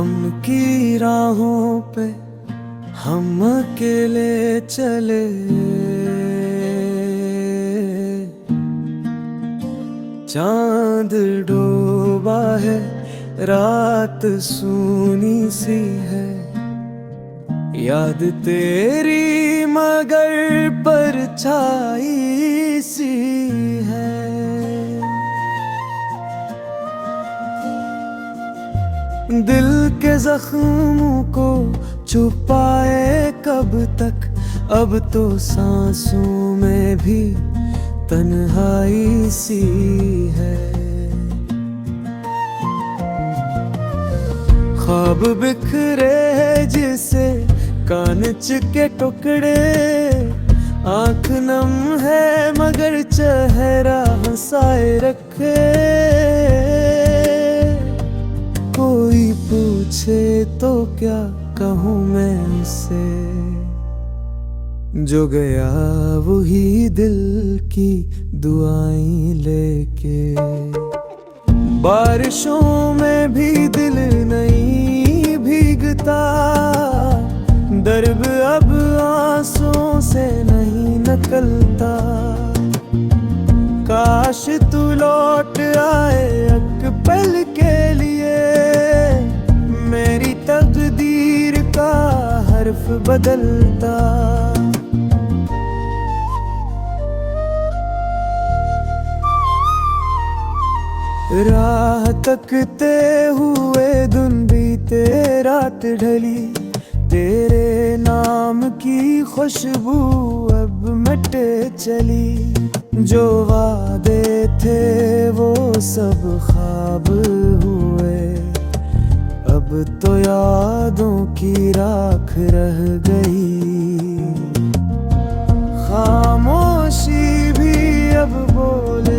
गम की राहों पे हम अकेले चले, चांद डूबा है, रात सूनी सी है, याद तेरी मगर परछाई सी है। दिल के जख्मों को छुपाए कब तक, अब तो सांसों में भी तन्हाई सी है। ख्वाब बिखरे जिसे कांच के टुकड़े, आंख नम है मगर चेहरा हंसाए रखे। कोई पूछे तो क्या कहूँ मैं उसे, जो गया वही दिल की दुआएं लेके। बारिशों में भी दिल नहीं भीगता, दर्द अब आंसुओं से नहीं निकलता। काश तू लौट आए एक पल के लिए, मेरी तकदीर का हर्फ बदलता। राह तकते हुए दिन बीते, रात ढली, तेरे नाम की खुशबू अब मिटे चली। जो वादे थे वो सब ख्वाब हुए, अब तो यादों की राख रह गई। खामोशी भी अब बोले